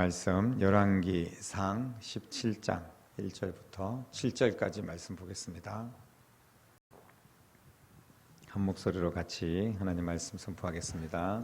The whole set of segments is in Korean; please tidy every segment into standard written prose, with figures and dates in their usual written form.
말씀 열왕기상 17장 1절부터 7절까지 말씀 보겠습니다. 한 목소리로 같이 하나님 말씀 선포하겠습니다.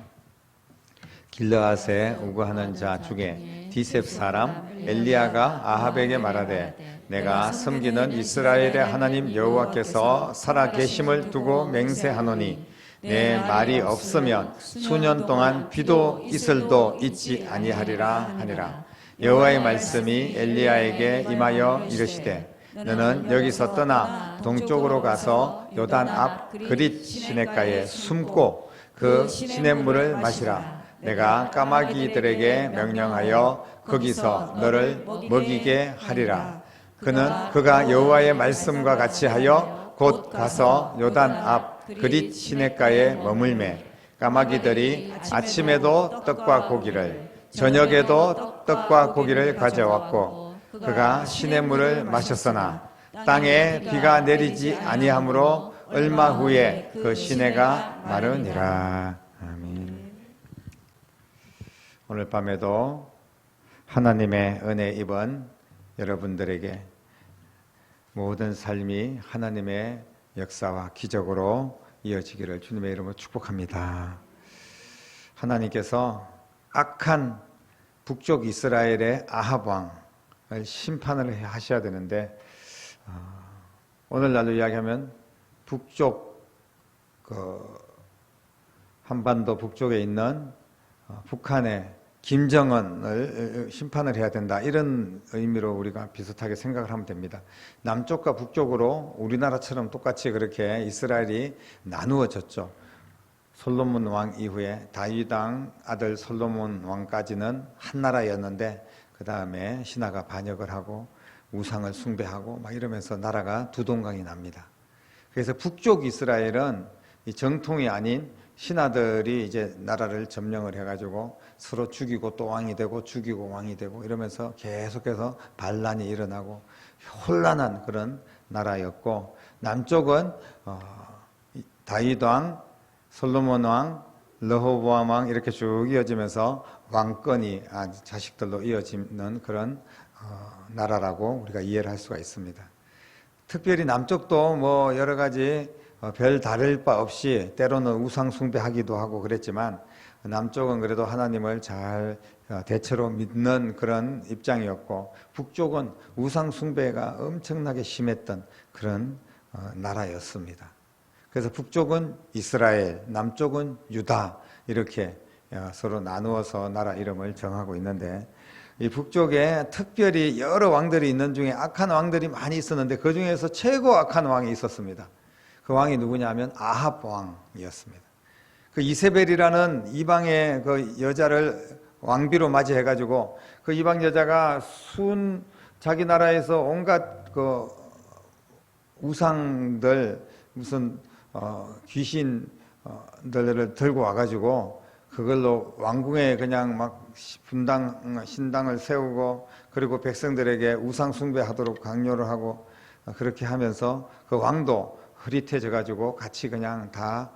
길르앗에 우거하는 자 중에 디셉 사람 엘리야가 아합에게 말하되 내가 섬기는 이스라엘의 하나님 여호와께서 살아계심을 두고 맹세하노니 내 말이 없으면 수년 동안 비도 이슬도 있지 아니하리라 하니라. 여호와의 말씀이 엘리야에게 임하여 이르시되 너는 여기서 떠나 동쪽으로 가서 요단 앞 그릿 시냇가에 숨고 그 시냇물을 마시라. 내가 까마귀들에게 명령하여 거기서 너를 먹이게 하리라. 그가 여호와의 말씀과 같이 하여 곧 가서 요단 앞 그릿 시냇가에 머물매 까마귀들이 아침에도 떡과 고기를 저녁에도 떡과 고기를 가져왔고 그가 시냇물을 마셨으나 땅에 비가 내리지 아니하므로 얼마 후에 그 시내가 마르니라. 아멘. 오늘 밤에도 하나님의 은혜 입은 여러분들에게 모든 삶이 하나님의 역사와 기적으로 이어지기를 주님의 이름으로 축복합니다. 하나님께서 악한 북쪽 이스라엘의 아합 왕을 심판을 하셔야 되는데 오늘날로 이야기하면 북쪽 한반도 북쪽에 있는 북한의 김정은을 심판을 해야 된다, 이런 의미로 우리가 비슷하게 생각을 하면 됩니다. 남쪽과 북쪽으로 우리나라처럼 똑같이 그렇게 이스라엘이 나누어졌죠. 솔로몬 왕 이후에 다윗 왕 아들 솔로몬 왕까지는 한 나라였는데 그 다음에 신하가 반역을 하고 우상을 숭배하고 막 이러면서 나라가 두 동강이 납니다. 그래서 북쪽 이스라엘은 이 정통이 아닌 신하들이 이제 나라를 점령을 해가지고 서로 죽이고 또 왕이 되고 죽이고 왕이 되고 이러면서 계속해서 반란이 일어나고 혼란한 그런 나라였고, 남쪽은 다윗 왕, 솔로몬 왕, 르호보암 왕 이렇게 쭉 이어지면서 왕권이 자식들로 이어지는 그런 나라라고 우리가 이해를 할 수가 있습니다. 특별히 남쪽도 뭐 여러 가지 별 다를 바 없이 때로는 우상 숭배하기도 하고 그랬지만 남쪽은 그래도 하나님을 잘 대체로 믿는 그런 입장이었고, 북쪽은 우상 숭배가 엄청나게 심했던 그런 나라였습니다. 그래서 북쪽은 이스라엘, 남쪽은 유다, 이렇게 서로 나누어서 나라 이름을 정하고 있는데, 이 북쪽에 특별히 여러 왕들이 있는 중에 악한 왕들이 많이 있었는데 그 중에서 최고 악한 왕이 있었습니다. 그 왕이 누구냐면 아합 왕이었습니다. 그 이세벨이라는 이방의 그 여자를 왕비로 맞이해가지고 그 이방 여자가 자기 나라에서 온갖 그 우상들, 무슨 귀신들을 들고 와가지고 그걸로 왕궁에 그냥 막 신당을 세우고, 그리고 백성들에게 우상 숭배하도록 강요를 하고, 그렇게 하면서 그 왕도 흐릿해져가지고 같이 그냥 다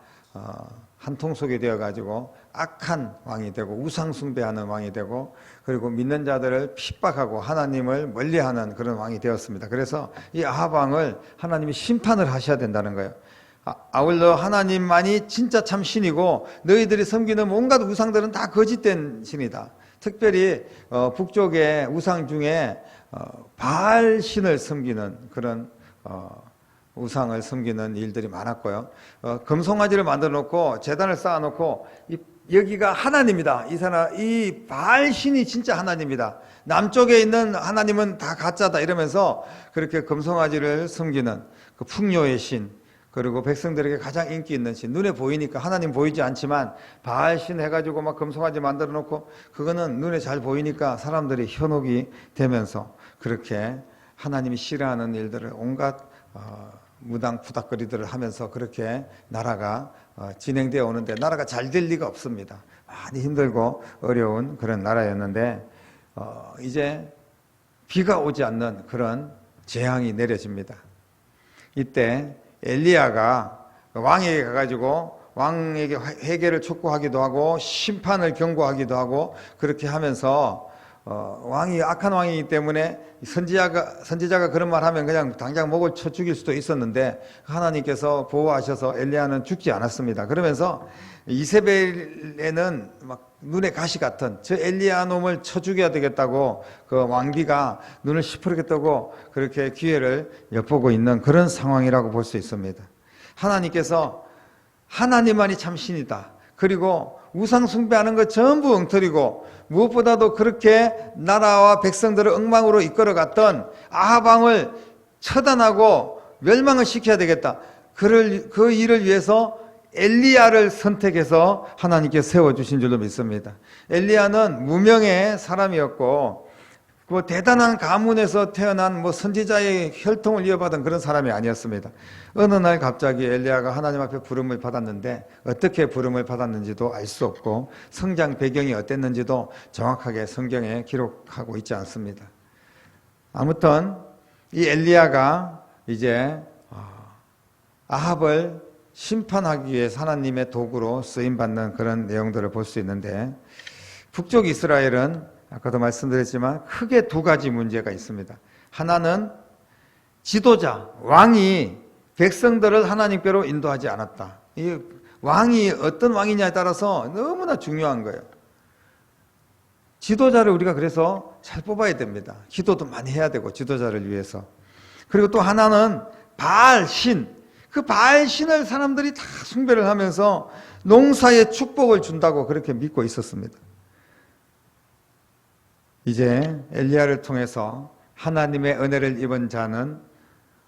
한 통속이 되어가지고 악한 왕이 되고 우상 숭배하는 왕이 되고, 그리고 믿는 자들을 핍박하고 하나님을 멀리하는 그런 왕이 되었습니다. 그래서 이 아합 왕을 하나님이 심판을 하셔야 된다는 거예요. 아울러 하나님만이 진짜 참 신이고 너희들이 섬기는 온갖 우상들은 다 거짓된 신이다. 특별히 북쪽의 우상 중에 바알 신을 섬기는 그런 우상을 섬기는 일들이 많았고요. 금송아지를 만들어 놓고 제단을 쌓아 놓고 여기가 하나님이다. 이 바알 신이 진짜 하나님이다. 남쪽에 있는 하나님은 다 가짜다. 이러면서 그렇게 금송아지를 섬기는 그 풍요의 신, 그리고 백성들에게 가장 인기 있는 신, 눈에 보이니까 하나님 보이지 않지만 바알 신 해가지고 막 금송아지 만들어 놓고 그거는 눈에 잘 보이니까 사람들이 현혹이 되면서 그렇게 하나님이 싫어하는 일들을 온갖 무당 푸닥거리들을 하면서 그렇게 나라가 진행되어 오는데, 나라가 잘 될 리가 없습니다. 많이 힘들고 어려운 그런 나라였는데 이제 비가 오지 않는 그런 재앙이 내려집니다. 이때 엘리야가 왕에게 가가지고 왕에게 회개를 촉구하기도 하고 심판을 경고하기도 하고 그렇게 하면서 왕이 악한 왕이기 때문에 선지자가 그런 말 하면 그냥 당장 목을 쳐 죽일 수도 있었는데 하나님께서 보호하셔서 엘리야는 죽지 않았습니다. 그러면서 이세벨에는 막 눈에 가시 같은 저 엘리야 놈을 쳐 죽여야 되겠다고 그 왕비가 눈을 시퍼렇게 뜨고 그렇게 기회를 엿보고 있는 그런 상황이라고 볼 수 있습니다. 하나님께서 하나님만이 참 신이다. 그리고 우상 숭배하는 것 전부 엉터리고 무엇보다도 그렇게 나라와 백성들을 엉망으로 이끌어갔던 아합 왕을 처단하고 멸망을 시켜야 되겠다. 그 일을 위해서 엘리야를 선택해서 하나님께 세워주신 줄로 믿습니다. 엘리야는 무명의 사람이었고 그 대단한 가문에서 태어난 선지자의 혈통을 이어받은 그런 사람이 아니었습니다. 어느 날 갑자기 엘리야가 하나님 앞에 부름을 받았는데 어떻게 부름을 받았는지도 알 수 없고 성장 배경이 어땠는지도 정확하게 성경에 기록하고 있지 않습니다. 아무튼 이 엘리야가 이제 아합을 심판하기 위해서 하나님의 도구로 쓰임받는 그런 내용들을 볼 수 있는데 북쪽 이스라엘은 아까도 말씀드렸지만 크게 두 가지 문제가 있습니다. 하나는 지도자, 왕이 백성들을 하나님께로 인도하지 않았다. 이 왕이 어떤 왕이냐에 따라서 너무나 중요한 거예요. 지도자를 우리가 그래서 잘 뽑아야 됩니다. 기도도 많이 해야 되고 지도자를 위해서. 그리고 또 하나는 바알신. 그 바알신을 사람들이 다 숭배를 하면서 농사에 축복을 준다고 그렇게 믿고 있었습니다. 이제 엘리야를 통해서 하나님의 은혜를 입은 자는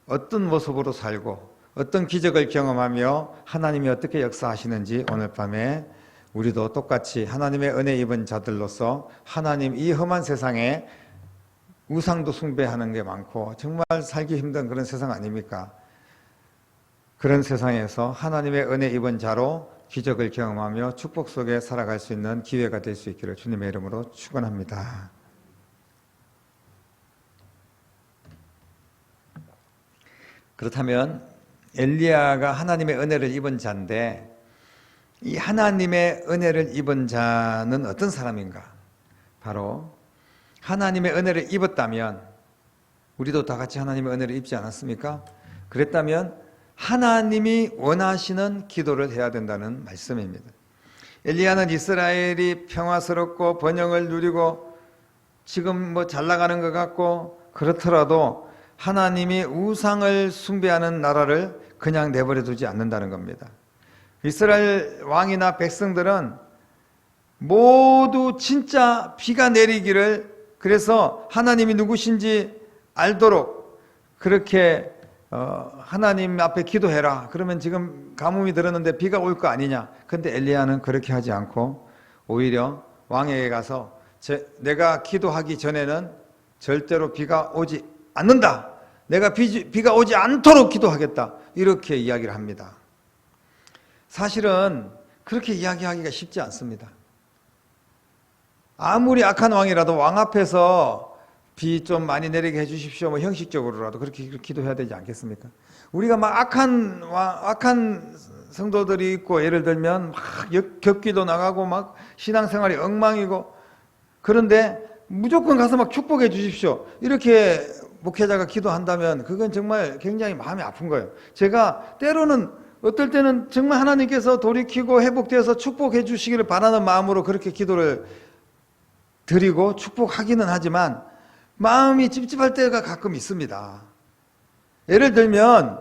어떤 모습으로 살고 어떤 기적을 경험하며 하나님이 어떻게 역사하시는지 오늘 밤에 우리도 똑같이 하나님의 은혜 입은 자들로서 하나님 이 험한 세상에 우상도 숭배하는 게 많고 정말 살기 힘든 그런 세상 아닙니까? 그런 세상에서 하나님의 은혜 입은 자로 기적을 경험하며 축복 속에 살아갈 수 있는 기회가 될 수 있기를 주님의 이름으로 축원합니다. 그렇다면 엘리야가 하나님의 은혜를 입은 자인데 이 하나님의 은혜를 입은 자는 어떤 사람인가? 바로 하나님의 은혜를 입었다면 우리도 다 같이 하나님의 은혜를 입지 않았습니까? 그랬다면 하나님이 원하시는 기도를 해야 된다는 말씀입니다. 엘리야는 이스라엘이 평화스럽고 번영을 누리고 지금 잘 나가는 것 같고 그렇더라도 하나님이 우상을 숭배하는 나라를 그냥 내버려 두지 않는다는 겁니다. 이스라엘 왕이나 백성들은 모두 진짜 비가 내리기를 그래서 하나님이 누구신지 알도록 그렇게 하나님 앞에 기도해라. 그러면 지금 가뭄이 들었는데 비가 올 거 아니냐. 근데 엘리야는 그렇게 하지 않고 오히려 왕에게 가서 내가 기도하기 전에는 절대로 비가 오지 않는다. 내가 비가 오지 않도록 기도하겠다. 이렇게 이야기를 합니다. 사실은 그렇게 이야기하기가 쉽지 않습니다. 아무리 악한 왕이라도 왕 앞에서 비 좀 많이 내리게 해주십시오. 형식적으로라도 그렇게 기도해야 되지 않겠습니까? 우리가 막 악한 성도들이 있고 예를 들면 막 격기도 나가고 막 신앙생활이 엉망이고 그런데 무조건 가서 막 축복해 주십시오. 이렇게 목회자가 기도한다면 그건 정말 굉장히 마음이 아픈 거예요. 제가 때로는 어떨 때는 정말 하나님께서 돌이키고 회복되어서 축복해 주시기를 바라는 마음으로 그렇게 기도를 드리고 축복하기는 하지만 마음이 찝찝할 때가 가끔 있습니다. 예를 들면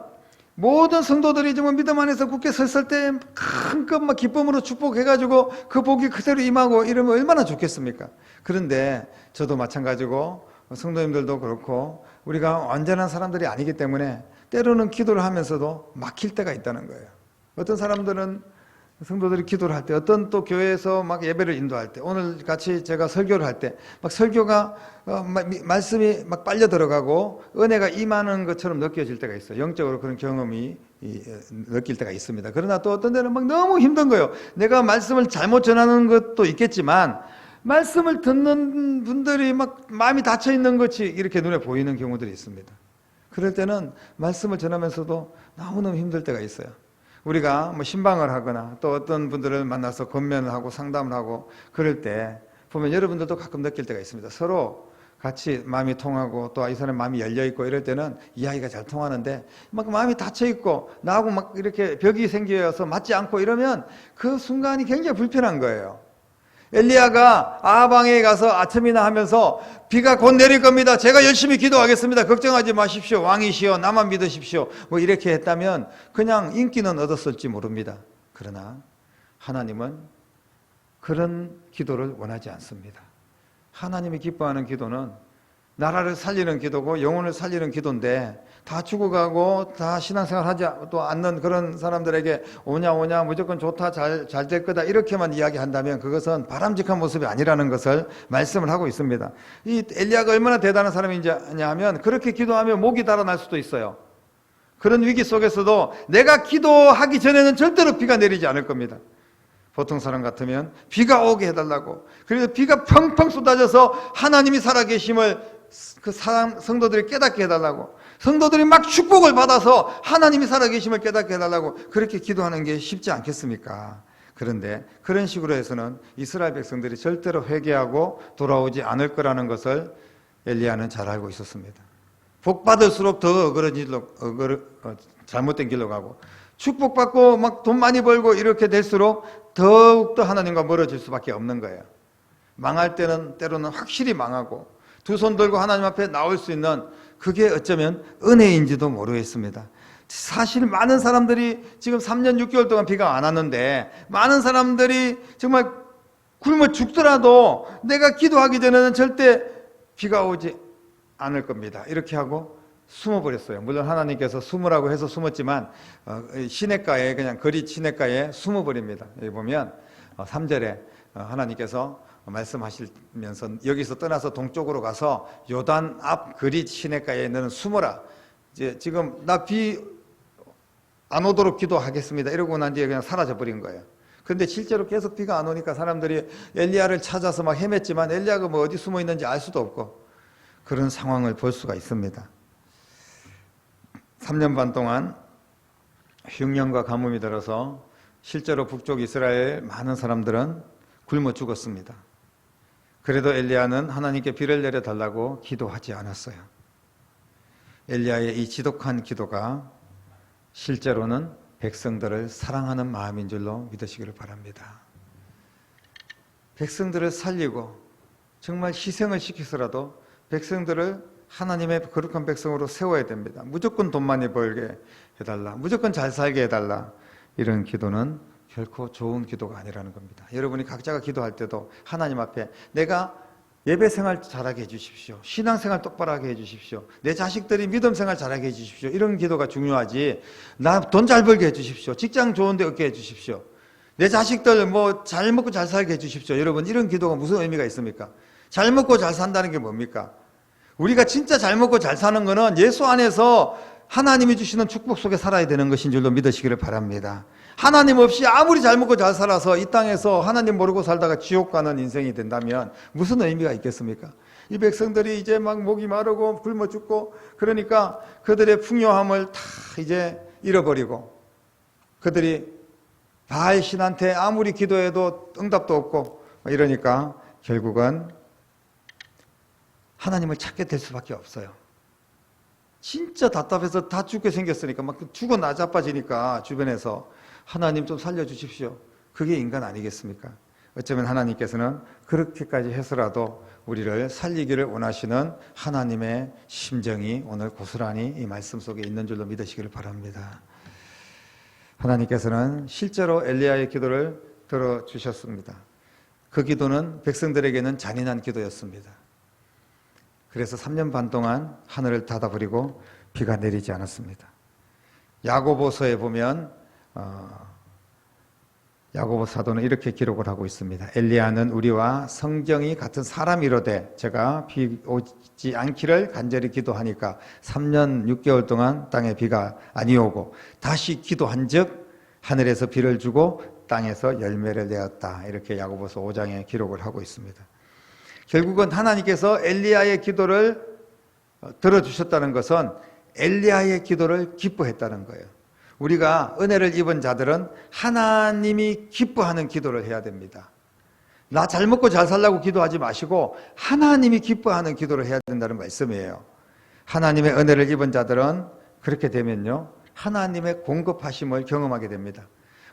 모든 성도들이 정말 믿음 안에서 굳게 섰을 때 한껏 막 기쁨으로 축복해가지고 그 복이 그대로 임하고 이러면 얼마나 좋겠습니까? 그런데 저도 마찬가지고 성도님들도 그렇고 우리가 완전한 사람들이 아니기 때문에 때로는 기도를 하면서도 막힐 때가 있다는 거예요. 어떤 사람들은 성도들이 기도를 할 때, 어떤 또 교회에서 막 예배를 인도할 때, 오늘 같이 제가 설교를 할 때, 막 설교가, 말씀이 막 빨려 들어가고, 은혜가 임하는 것처럼 느껴질 때가 있어요. 영적으로 그런 경험이 느낄 때가 있습니다. 그러나 또 어떤 데는 막 너무 힘든 거예요. 내가 말씀을 잘못 전하는 것도 있겠지만, 말씀을 듣는 분들이 막 마음이 닫혀 있는 것이 이렇게 눈에 보이는 경우들이 있습니다. 그럴 때는 말씀을 전하면서도 너무너무 힘들 때가 있어요. 우리가 신방을 하거나 또 어떤 분들을 만나서 권면을 하고 상담을 하고 그럴 때 보면 여러분들도 가끔 느낄 때가 있습니다. 서로 같이 마음이 통하고 또 이 사람 마음이 열려 있고 이럴 때는 이야기가 잘 통하는데 막 마음이 닫혀 있고 나하고 막 이렇게 벽이 생겨서 맞지 않고 이러면 그 순간이 굉장히 불편한 거예요. 엘리야가 아방에 가서 아첨이나 하면서 비가 곧 내릴 겁니다. 제가 열심히 기도하겠습니다. 걱정하지 마십시오. 왕이시여 나만 믿으십시오. 뭐 이렇게 했다면 그냥 인기는 얻었을지 모릅니다. 그러나 하나님은 그런 기도를 원하지 않습니다. 하나님이 기뻐하는 기도는 나라를 살리는 기도고 영혼을 살리는 기도인데 다 죽어가고 다 신앙생활 하지 또 않는 그런 사람들에게 오냐 무조건 좋다 잘 될 거다 이렇게만 이야기한다면 그것은 바람직한 모습이 아니라는 것을 말씀을 하고 있습니다. 이 엘리야가 얼마나 대단한 사람이냐 하면 그렇게 기도하면 목이 달아날 수도 있어요. 그런 위기 속에서도 내가 기도하기 전에는 절대로 비가 내리지 않을 겁니다. 보통 사람 같으면 비가 오게 해달라고, 그래서 비가 펑펑 쏟아져서 하나님이 살아계심을 그 성도들이 깨닫게 해달라고, 성도들이 막 축복을 받아서 하나님이 살아계심을 깨닫게 해달라고 그렇게 기도하는 게 쉽지 않겠습니까? 그런데 그런 식으로 해서는 이스라엘 백성들이 절대로 회개하고 돌아오지 않을 거라는 것을 엘리야는 잘 알고 있었습니다. 복 받을수록 더 잘못된 길로 가고, 축복받고 막 돈 많이 벌고 이렇게 될수록 더욱더 하나님과 멀어질 수밖에 없는 거예요. 망할 때는 때로는 확실히 망하고 두 손 들고 하나님 앞에 나올 수 있는 그게 어쩌면 은혜인지도 모르겠습니다. 사실 많은 사람들이 지금 3년 6개월 동안 비가 안 왔는데 많은 사람들이 정말 굶어 죽더라도 내가 기도하기 전에는 절대 비가 오지 않을 겁니다. 이렇게 하고 숨어버렸어요. 물론 하나님께서 숨으라고 해서 숨었지만 시냇가에 그냥 거리 시냇가에 숨어버립니다. 여기 보면 3절에 하나님께서 말씀하시면서 여기서 떠나서 동쪽으로 가서 요단 앞 거리 시냇가에 너는 숨어라. 이제 지금 나 비 안 오도록 기도하겠습니다. 이러고 난 뒤에 그냥 사라져버린 거예요. 그런데 실제로 계속 비가 안 오니까 사람들이 엘리야를 찾아서 막 헤맸지만 엘리야가 뭐 어디 숨어 있는지 알 수도 없고 그런 상황을 볼 수가 있습니다. 3년 반 동안 흉년과 가뭄이 들어서 실제로 북쪽 이스라엘 많은 사람들은 굶어 죽었습니다. 그래도 엘리야는 하나님께 비를 내려달라고 기도하지 않았어요. 엘리야의 이 지독한 기도가 실제로는 백성들을 사랑하는 마음인 줄로 믿으시기를 바랍니다. 백성들을 살리고 정말 희생을 시켜서라도 백성들을 하나님의 거룩한 백성으로 세워야 됩니다. 무조건 돈 많이 벌게 해달라, 무조건 잘 살게 해달라, 이런 기도는 결코 좋은 기도가 아니라는 겁니다. 여러분이 각자가 기도할 때도 하나님 앞에 내가 예배생활 잘하게 해주십시오, 신앙생활 똑바로 하게 해주십시오, 내 자식들이 믿음생활 잘하게 해주십시오, 이런 기도가 중요하지 나 돈 잘 벌게 해주십시오, 직장 좋은 데 얻게 해주십시오, 내 자식들 뭐 잘 먹고 잘 살게 해주십시오. 여러분, 이런 기도가 무슨 의미가 있습니까? 잘 먹고 잘 산다는 게 뭡니까? 우리가 진짜 잘 먹고 잘 사는 거는 예수 안에서 하나님이 주시는 축복 속에 살아야 되는 것인 줄로 믿으시기를 바랍니다. 하나님 없이 아무리 잘 먹고 잘 살아서 이 땅에서 하나님 모르고 살다가 지옥 가는 인생이 된다면 무슨 의미가 있겠습니까? 이 백성들이 이제 막 목이 마르고 굶어 죽고 그러니까 그들의 풍요함을 다 이제 잃어버리고 그들이 바알 신한테 아무리 기도해도 응답도 없고 이러니까 결국은 하나님을 찾게 될 수밖에 없어요. 진짜 답답해서 다 죽게 생겼으니까 막 죽어 나자빠지니까 주변에서 하나님 좀 살려주십시오. 그게 인간 아니겠습니까? 어쩌면 하나님께서는 그렇게까지 해서라도 우리를 살리기를 원하시는 하나님의 심정이 오늘 고스란히 이 말씀 속에 있는 줄로 믿으시기를 바랍니다. 하나님께서는 실제로 엘리야의 기도를 들어주셨습니다. 그 기도는 백성들에게는 잔인한 기도였습니다. 그래서 3년 반 동안 하늘을 닫아버리고 비가 내리지 않았습니다. 야고보서에 보면 야고보 사도는 이렇게 기록을 하고 있습니다. 엘리야는 우리와 성경이 같은 사람이로되 제가 비 오지 않기를 간절히 기도하니까 3년 6개월 동안 땅에 비가 아니 오고 다시 기도한즉 하늘에서 비를 주고 땅에서 열매를 내었다. 이렇게 야고보서 5장에 기록을 하고 있습니다. 결국은 하나님께서 엘리야의 기도를 들어주셨다는 것은 엘리야의 기도를 기뻐했다는 거예요. 우리가 은혜를 입은 자들은 하나님이 기뻐하는 기도를 해야 됩니다. 나 잘 먹고 잘 살라고 기도하지 마시고 하나님이 기뻐하는 기도를 해야 된다는 말씀이에요. 하나님의 은혜를 입은 자들은 그렇게 되면요, 하나님의 공급하심을 경험하게 됩니다.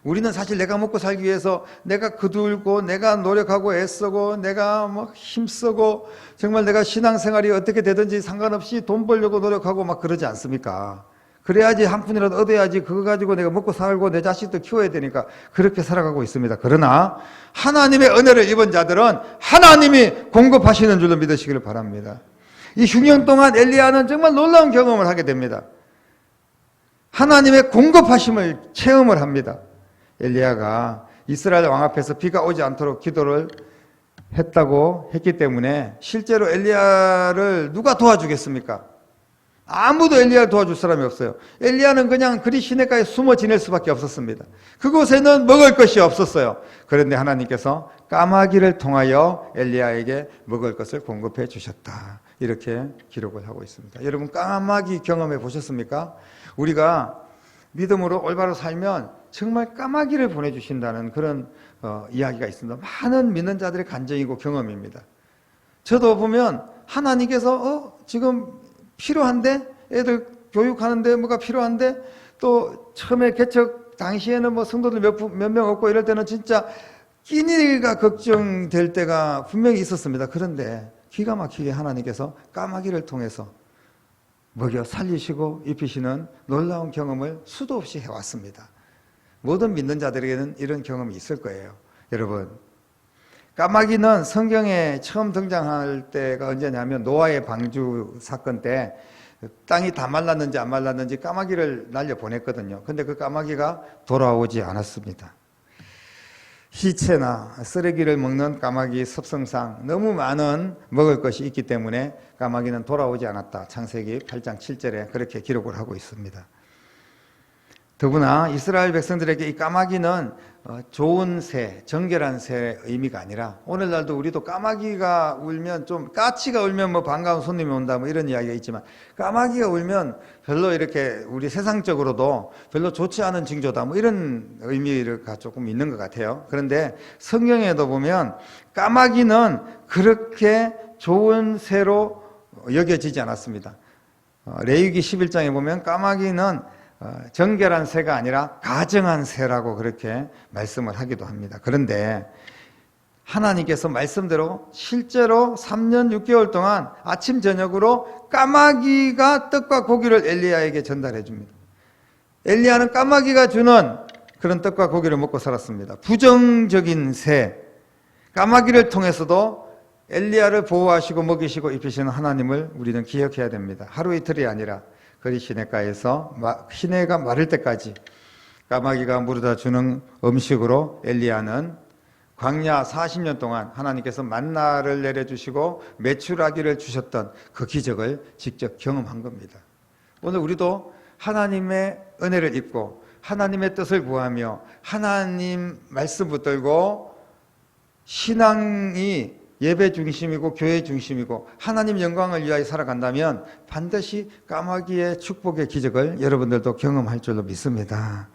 우리는 사실 내가 먹고 살기 위해서 내가 거들고 내가 노력하고 애쓰고 내가 막 힘쓰고 정말 내가 신앙생활이 어떻게 되든지 상관없이 돈 벌려고 노력하고 막 그러지 않습니까? 그래야지 한 푼이라도 얻어야지 그거 가지고 내가 먹고 살고 내 자식도 키워야 되니까 그렇게 살아가고 있습니다. 그러나 하나님의 은혜를 입은 자들은 하나님이 공급하시는 줄로 믿으시기를 바랍니다. 이 흉년 동안 엘리야는 정말 놀라운 경험을 하게 됩니다. 하나님의 공급하심을 체험을 합니다. 엘리야가 이스라엘 왕 앞에서 비가 오지 않도록 기도를 했기 때문에 실제로 엘리야를 누가 도와주겠습니까? 아무도 엘리야를 도와줄 사람이 없어요. 엘리야는 그냥 그리 시냇가에 숨어 지낼 수밖에 없었습니다. 그곳에는 먹을 것이 없었어요. 그런데 하나님께서 까마귀를 통하여 엘리야에게 먹을 것을 공급해 주셨다. 이렇게 기록을 하고 있습니다. 여러분, 까마귀 경험해 보셨습니까? 우리가 믿음으로 올바로 살면 정말 까마귀를 보내주신다는 그런 이야기가 있습니다. 많은 믿는 자들의 간증이고 경험입니다. 저도 보면 하나님께서 지금 필요한데, 애들 교육하는데 뭐가 필요한데, 또 처음에 개척 당시에는 뭐 성도들 몇 명 없고 이럴 때는 진짜 끼니가 걱정될 때가 분명히 있었습니다. 그런데 기가 막히게 하나님께서 까마귀를 통해서 먹여 살리시고 입히시는 놀라운 경험을 수도 없이 해왔습니다. 모든 믿는 자들에게는 이런 경험이 있을 거예요. 여러분, 까마귀는 성경에 처음 등장할 때가 언제냐면 노아의 방주 사건 때 땅이 다 말랐는지 안 말랐는지 까마귀를 날려보냈거든요. 근데 그 까마귀가 돌아오지 않았습니다. 시체나 쓰레기를 먹는 까마귀 습성상 너무 많은 먹을 것이 있기 때문에 까마귀는 돌아오지 않았다. 창세기 8장 7절에 그렇게 기록을 하고 있습니다. 더구나 이스라엘 백성들에게 이 까마귀는 좋은 새, 정결한 새의 의미가 아니라, 오늘날도 우리도 까마귀가 울면, 좀 까치가 울면 뭐 반가운 손님이 온다 뭐 이런 이야기가 있지만, 까마귀가 울면 별로 이렇게 우리 세상적으로도 별로 좋지 않은 징조다 뭐 이런 의미가 조금 있는 것 같아요. 그런데 성경에도 보면 까마귀는 그렇게 좋은 새로 여겨지지 않았습니다. 레위기 11장에 보면 까마귀는 정결한 새가 아니라 가증한 새라고 그렇게 말씀을 하기도 합니다. 그런데 하나님께서 말씀대로 실제로 3년 6개월 동안 아침 저녁으로 까마귀가 떡과 고기를 엘리야에게 전달해 줍니다. 엘리야는 까마귀가 주는 그런 떡과 고기를 먹고 살았습니다. 부정적인 새, 까마귀를 통해서도 엘리야를 보호하시고 먹이시고 입히시는 하나님을 우리는 기억해야 됩니다. 하루 이틀이 아니라 그리 시냇가에서 시내가 마를 때까지 까마귀가 물어다 주는 음식으로 엘리야는 광야 40년 동안 하나님께서 만나를 내려주시고 메추라기를 주셨던 그 기적을 직접 경험한 겁니다. 오늘 우리도 하나님의 은혜를 입고 하나님의 뜻을 구하며 하나님 말씀 붙들고 신앙이 예배 중심이고 교회 중심이고 하나님 영광을 위하여 살아간다면 반드시 까마귀의 축복의 기적을 여러분들도 경험할 줄로 믿습니다.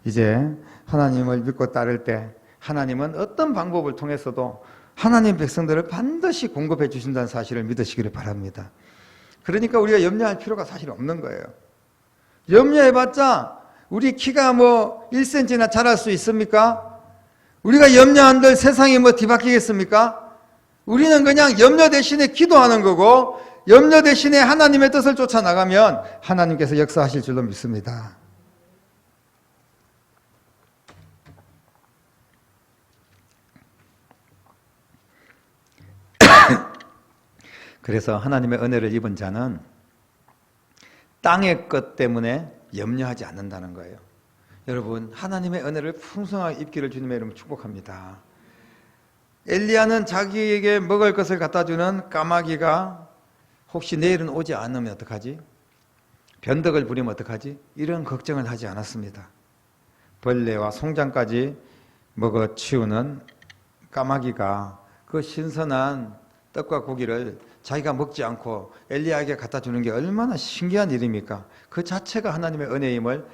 이제 하나님을 믿고 따를 때 하나님은 어떤 방법을 통해서도 하나님 백성들을 반드시 공급해 주신다는 사실을 믿으시기를 바랍니다. 그러니까 우리가 염려할 필요가 사실 없는 거예요. 염려해봤자 우리 키가 뭐 1cm나 자랄 수 있습니까? 우리가 염려한들 세상이 뭐 뒤바뀌겠습니까? 우리는 그냥 염려 대신에 기도하는 거고 염려 대신에 하나님의 뜻을 쫓아 나가면 하나님께서 역사하실 줄로 믿습니다. 그래서 하나님의 은혜를 입은 자는 땅의 것 때문에 염려하지 않는다는 거예요. 여러분, 하나님의 은혜를 풍성하게 입기를 주님의 이름으로 축복합니다. 엘리야는 자기에게 먹을 것을 갖다 주는 까마귀가 혹시 내일은 오지 않으면 어떡하지? 변덕을 부리면 어떡하지? 이런 걱정을 하지 않았습니다. 벌레와 송장까지 먹어 치우는 까마귀가 그 신선한 떡과 고기를 자기가 먹지 않고 엘리야에게 갖다 주는 게 얼마나 신기한 일입니까? 그 자체가 하나님의 은혜임을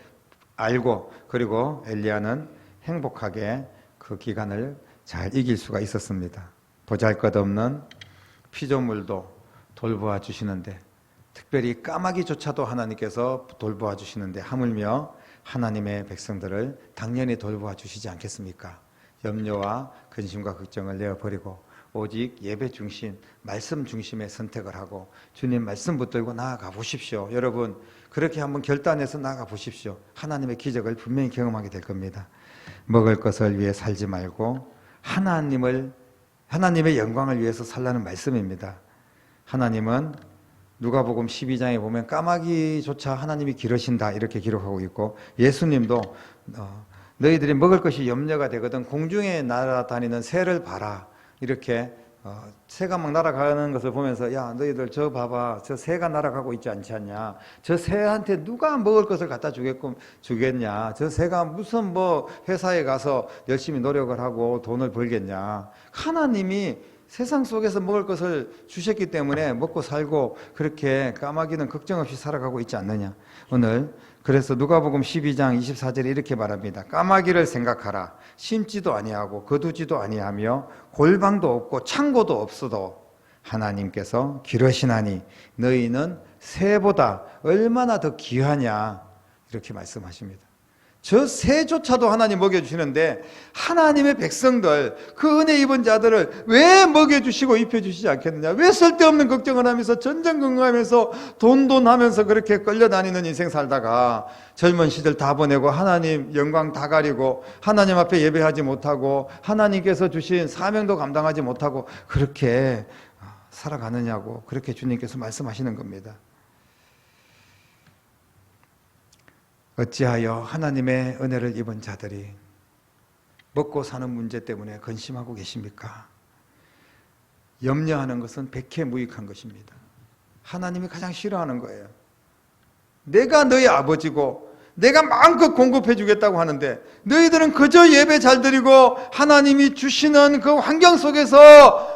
알고, 그리고 엘리야는 행복하게 그 기간을 잘 이길 수가 있었습니다. 보잘것없는 피조물도 돌보아 주시는데, 특별히 까마귀조차도 하나님께서 돌보아 주시는데 하물며 하나님의 백성들을 당연히 돌보아 주시지 않겠습니까? 염려와 근심과 걱정을 내어버리고 오직 예배 중심, 말씀 중심의 선택을 하고 주님 말씀 붙들고 나아가 보십시오. 여러분 그렇게 한번 결단해서 나아가 보십시오. 하나님의 기적을 분명히 경험하게 될 겁니다. 먹을 것을 위해 살지 말고 하나님의 영광을 위해서 살라는 말씀입니다. 하나님은 누가복음 12장에 보면 까마귀조차 하나님이 기르신다 이렇게 기록하고 있고, 예수님도 너희들이 먹을 것이 염려가 되거든 공중에 날아다니는 새를 봐라 이렇게 새가 막 날아가는 것을 보면서 야 너희들 저 봐봐 저 새가 날아가고 있지 않지 않냐, 저 새한테 누가 먹을 것을 갖다 주겠냐, 저 새가 무슨 뭐 회사에 가서 열심히 노력을 하고 돈을 벌겠냐, 하나님이 세상 속에서 먹을 것을 주셨기 때문에 먹고 살고 그렇게 까마귀는 걱정 없이 살아가고 있지 않느냐. 오늘 그래서 누가복음 12장 24절에 이렇게 말합니다. 까마귀를 생각하라. 심지도 아니하고 거두지도 아니하며 골방도 없고 창고도 없어도 하나님께서 기르시나니 너희는 새보다 얼마나 더 귀하냐 이렇게 말씀하십니다. 저 새조차도 하나님 먹여주시는데 하나님의 백성들, 그 은혜 입은 자들을 왜 먹여주시고 입혀주시지 않겠느냐, 왜 쓸데없는 걱정을 하면서 전전긍긍하면서 돈하면서 그렇게 끌려다니는 인생 살다가 젊은 시절 다 보내고 하나님 영광 다 가리고 하나님 앞에 예배하지 못하고 하나님께서 주신 사명도 감당하지 못하고 그렇게 살아가느냐고, 그렇게 주님께서 말씀하시는 겁니다. 어찌하여 하나님의 은혜를 입은 자들이 먹고 사는 문제 때문에 근심하고 계십니까? 염려하는 것은 백해무익한 것입니다. 하나님이 가장 싫어하는 거예요. 내가 너희 아버지고 내가 마음껏 공급해 주겠다고 하는데 너희들은 그저 예배 잘 드리고 하나님이 주시는 그 환경 속에서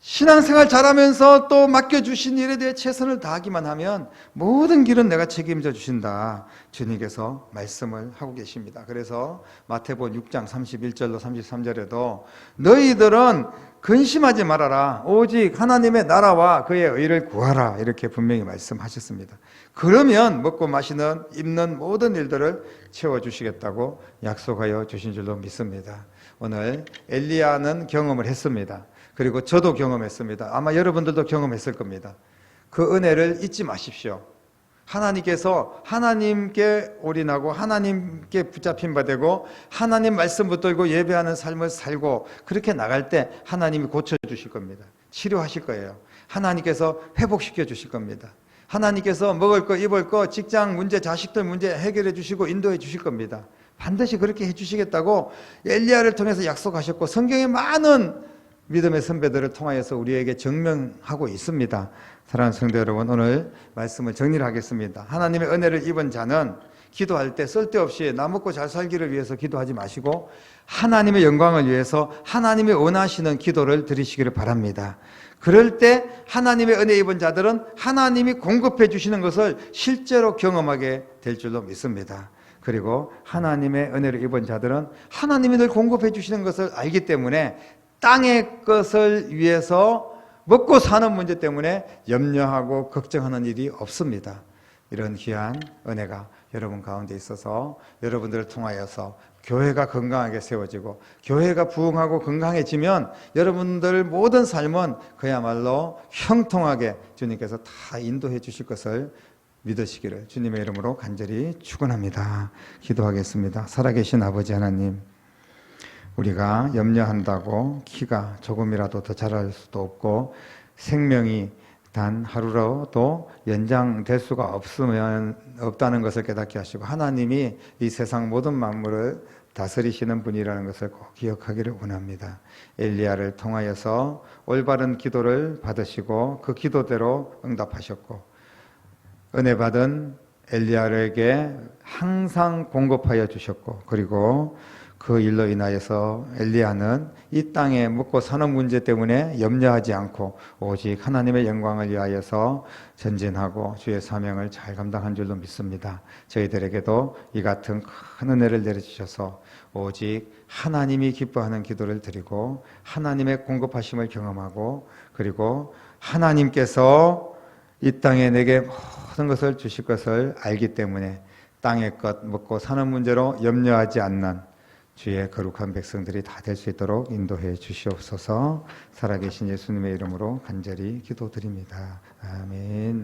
신앙생활 잘하면서 또 맡겨주신 일에 대해 최선을 다하기만 하면 모든 길은 내가 책임져 주신다, 주님께서 말씀을 하고 계십니다. 그래서 마태복음 6장 31절로 33절에도 너희들은 근심하지 말아라, 오직 하나님의 나라와 그의 의를 구하라 이렇게 분명히 말씀하셨습니다. 그러면 먹고 마시는 입는 모든 일들을 채워주시겠다고 약속하여 주신 줄로 믿습니다. 오늘 엘리야는 경험을 했습니다. 그리고 저도 경험했습니다. 아마 여러분들도 경험했을 겁니다. 그 은혜를 잊지 마십시오. 하나님께서 하나님께 올인하고 하나님께 붙잡힌 바 되고 하나님 말씀 붙들고 예배하는 삶을 살고 그렇게 나갈 때 하나님이 고쳐주실 겁니다. 치료하실 거예요. 하나님께서 회복시켜 주실 겁니다. 하나님께서 먹을 거 입을 거 직장 문제 자식들 문제 해결해 주시고 인도해 주실 겁니다. 반드시 그렇게 해주시겠다고 엘리야를 통해서 약속하셨고 성경에 많은 믿음의 선배들을 통하여서 우리에게 증명하고 있습니다. 사랑하는 성도 여러분, 오늘 말씀을 정리를 하겠습니다. 하나님의 은혜를 입은 자는 기도할 때 쓸데없이 나 먹고 잘 살기를 위해서 기도하지 마시고 하나님의 영광을 위해서 하나님이 원하시는 기도를 드리시기를 바랍니다. 그럴 때 하나님의 은혜 입은 자들은 하나님이 공급해 주시는 것을 실제로 경험하게 될 줄로 믿습니다. 그리고 하나님의 은혜를 입은 자들은 하나님이 늘 공급해 주시는 것을 알기 때문에 땅의 것을 위해서 먹고 사는 문제 때문에 염려하고 걱정하는 일이 없습니다. 이런 귀한 은혜가 여러분 가운데 있어서 여러분들을 통하여서 교회가 건강하게 세워지고 교회가 부흥하고 건강해지면 여러분들 모든 삶은 그야말로 형통하게 주님께서 다 인도해 주실 것을 믿으시기를 주님의 이름으로 간절히 축원합니다. 기도하겠습니다. 살아계신 아버지 하나님, 우리가 염려한다고 키가 조금이라도 더 자랄 수도 없고 생명이 단 하루라도 연장될 수가 없다는 것을 깨닫게 하시고 하나님이 이 세상 모든 만물을 다스리시는 분이라는 것을 꼭 기억하기를 원합니다. 엘리야를 통하여서 올바른 기도를 받으시고 그 기도대로 응답하셨고 은혜 받은 엘리야에게 항상 공급하여 주셨고 그리고 그 일로 인하여서 엘리야는 이 땅에 먹고 사는 문제 때문에 염려하지 않고 오직 하나님의 영광을 위하여서 전진하고 주의 사명을 잘 감당한 줄로 믿습니다. 저희들에게도 이 같은 큰 은혜를 내려주셔서 오직 하나님이 기뻐하는 기도를 드리고 하나님의 공급하심을 경험하고 그리고 하나님께서 이 땅에 내게 모든 것을 주실 것을 알기 때문에 땅의 것 먹고 사는 문제로 염려하지 않는 주의 거룩한 백성들이 다 될 수 있도록 인도해 주시옵소서. 살아계신 예수님의 이름으로 간절히 기도드립니다. 아멘.